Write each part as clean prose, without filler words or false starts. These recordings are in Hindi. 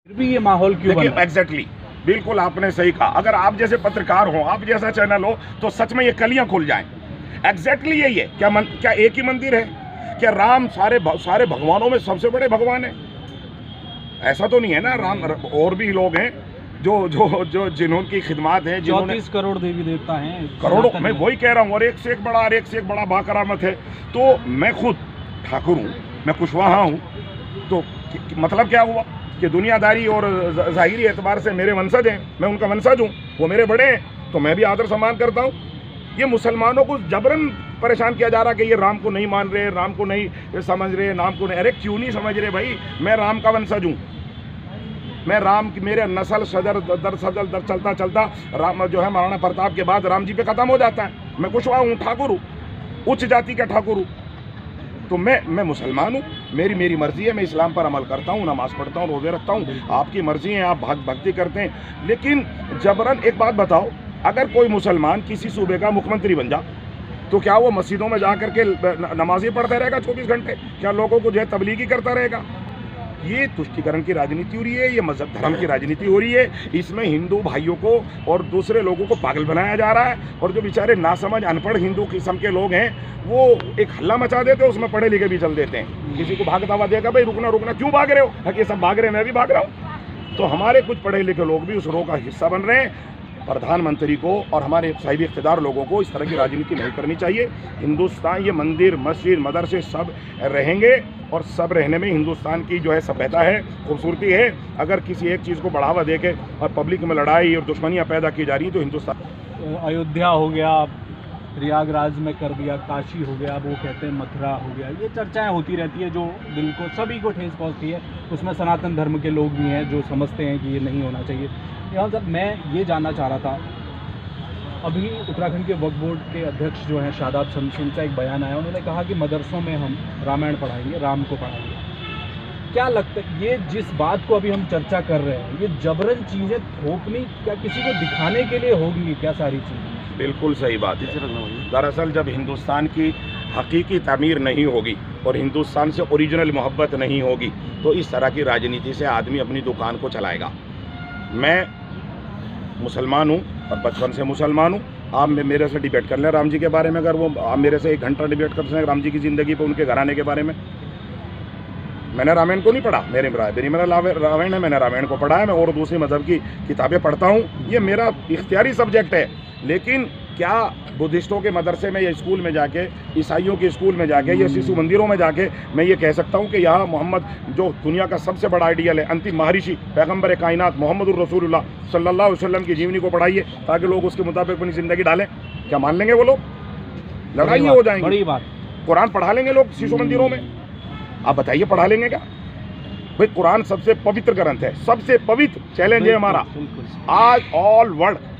फिर भी ये माहौल क्यों बन रहा है? एग्जैक्टली, बिल्कुल आपने सही कहा। अगर आप जैसे पत्रकार हो, आप जैसा चैनल हो, तो सच में ये कलियां खुल जाएं। एग्जैक्टली यही है। क्या एक ही मंदिर है? क्या राम सारे भगवानों में सबसे बड़े भगवान है? ऐसा तो नहीं है ना। राम और भी लोग हैं जो जिन्होंने खिदमत है, 34 करोड़ देवी देवता हैं करोड़ों। मैं वही कह रहा हूँ, और एक से एक बड़ा बाकरामत है। तो मैं खुद ठाकुर हूँ, मैं कुशवाहा हूँ, तो मतलब क्या हुआ कि दुनियादारी और ज़ाहिरी एतबार से मेरे वंशज हैं, मैं उनका वंशज हूँ, वो मेरे बड़े हैं, तो मैं भी आदर सम्मान करता हूँ। ये मुसलमानों को जबरन परेशान किया जा रहा कि ये राम को नहीं मान रहे, राम को नहीं समझ रहे, नाम को नहीं। अरे क्यों नहीं समझ रहे भाई? मैं राम का वंशज हूँ, मैं राम की, मेरे नस्ल सदर चलता चलता राम जो है महाराणा प्रताप के बाद राम जी पे ख़त्म हो जाता है। मैं कुशवाहा हूँ, ठाकुर हूँ, उच्च जाति का ठाकुर हूँ, तो मैं मुसलमान हूँ। मेरी मर्जी है, मैं इस्लाम पर अमल करता हूँ, नमाज पढ़ता हूँ, रोज़े रखता हूँ। आपकी मर्जी है, आप भक्ति करते हैं, लेकिन जबरन एक बात बताओ, अगर कोई मुसलमान किसी सूबे का मुख्यमंत्री बन जा, तो क्या वो मस्जिदों में जा करके नमाज़ें पढ़ता रहेगा 24 घंटे? क्या लोगों को जो है तबलीगी करता रहेगा? ये तुष्टीकरण की राजनीति हो रही है, ये मजहब धर्म की राजनीति हो रही है। इसमें हिंदू भाइयों को और दूसरे लोगों को पागल बनाया जा रहा है, और जो बेचारे नासमझ अनपढ़ हिंदू किस्म के लोग हैं, वो एक हल्ला मचा देते हैं, उसमें पढ़े लिखे भी चल देते हैं। किसी को भागता हुआ देखा, भाई रुकना क्यों भाग रहे हो? ये सब भाग रहे हैं, मैं भी भाग रहा हूँ। तो हमारे कुछ पढ़े लिखे लोग भी उस रो का हिस्सा बन रहे हैं। प्रधानमंत्री को और हमारे साहिब इख्तिदार लोगों को इस तरह की राजनीति नहीं करनी चाहिए। हिंदुस्तान, ये मंदिर मस्जिद मदरसे सब रहेंगे, और सब रहने में हिंदुस्तान की जो है सभ्यता है, खूबसूरती है। अगर किसी एक चीज़ को बढ़ावा दे के और पब्लिक में लड़ाई और दुश्मनियाँ पैदा की जा रही हैं, तो हिंदुस्तान, अयोध्या हो गया, प्रयागराज में कर दिया, काशी हो गया, वो कहते हैं मथुरा हो गया, ये चर्चाएं होती रहती है जो दिल को, सभी को ठेस पहुंचती है। उसमें सनातन धर्म के लोग भी हैं जो समझते हैं कि ये नहीं होना चाहिए। यहाँ तक मैं ये जानना चाह रहा था, अभी उत्तराखंड के वक्फ बोर्ड के अध्यक्ष जो हैं शादाब शमशुन का एक बयान आया, उन्होंने कहा कि मदरसों में हम रामायण पढ़ाएंगे, राम को पढ़ाएंगे। क्या लगता है ये जिस बात को अभी हम चर्चा कर रहे हैं, ये जबरन चीज़ें थोपनी क्या किसी को दिखाने के लिए होगी क्या सारी चीज़ें? बिल्कुल सही बात है। दरअसल जब हिंदुस्तान की हकीकी तामीर नहीं होगी और हिंदुस्तान से ओरिजिनल मोहब्बत नहीं होगी, तो इस तरह की राजनीति से आदमी अपनी दुकान को चलाएगा। मैं मुसलमान हूँ और बचपन से मुसलमान हूँ। आप मेरे से डिबेट कर लें राम जी के बारे में, अगर वो आप मेरे से 1 घंटा डिबेट कर सकते हैं राम जी की ज़िंदगी पर, उनके घराने के बारे में। मैंने रामायण को नहीं पढ़ा, मेरा रामायण है, मैंने रामायण को पढ़ा है। मैं और दूसरी मज़हब की किताबें पढ़ता हूँ, ये मेरा इख्तियारी सब्जेक्ट है। लेकिन क्या बुद्धिस्टों के मदरसे में या स्कूल में जाके, ईसाइयों के स्कूल में जाके या शिशु मंदिरों में जाके मैं ये कह सकता हूँ कि यहाँ मोहम्मद जो दुनिया का सबसे बड़ा आइडियल है, अंतिम महर्षि पैगम्बर कायनात मोहम्मदुर रसूलुल्लाह सल्लल्लाहु अलैहि वसल्लम की जीवनी को पढ़ाइए, ताकि लोग उसके मुताबिक अपनी ज़िंदगी डालें? क्या मान लेंगे वो लोग? लड़ाई हो जाएंगी। बड़ी बात, कुरान पढ़ा लेंगे लोग शिशु मंदिरों में? आप बताइए, पढ़ा लेंगे क्या? भाई कुरान सबसे पवित्र ग्रंथ है, सबसे पवित्र चैलेंज है हमारा आज ऑल वर्ल्ड।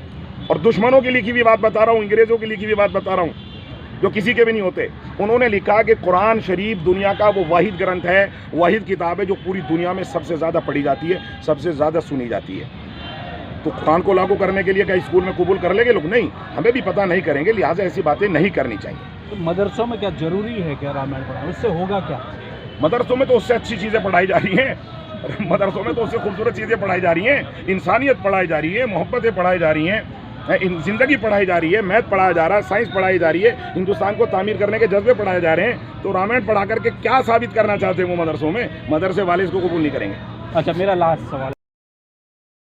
और दुश्मनों की लिखी हुई बात बता रहा हूँ, अंग्रेज़ों की लिखी हुई बात बता रहा हूँ, जो किसी के भी नहीं होते। उन्होंने लिखा कि कुरान शरीफ दुनिया का वो वाहिद ग्रंथ है, वाहिद किताब है जो पूरी दुनिया में सबसे ज़्यादा पढ़ी जाती है, सबसे ज़्यादा सुनी जाती है। तो कुरान को लागू करने के लिए क्या स्कूल में कबूल कर लेंगे लोग? नहीं, हमें भी पता नहीं करेंगे, लिहाजा ऐसी बातें नहीं करनी चाहिए। तो मदरसों में क्या ज़रूरी है क्या रामायण पढ़ाना? उससे होगा क्या? मदरसों में तो उससे अच्छी चीज़ें पढ़ाई जा रही हैं। मदरसों में तो उससे खूबसूरत चीज़ें पढ़ाई जा रही हैं, इंसानियत पढ़ाई जा रही है, मोहब्बतें पढ़ाई जा रही हैं, ज़िंदगी पढ़ाई जा रही है, मैथ पढ़ाया जा रहा है, साइंस पढ़ाई जा रही है, हिंदुस्तान को तामीर करने के जज्बे पढ़ाए जा रहे हैं। तो रामायण पढ़ा करके क्या साबित करना चाहते हैं वो मदरसों में? मदरसे वाले इसको कबूल नहीं करेंगे। अच्छा, मेरा लास्ट सवाल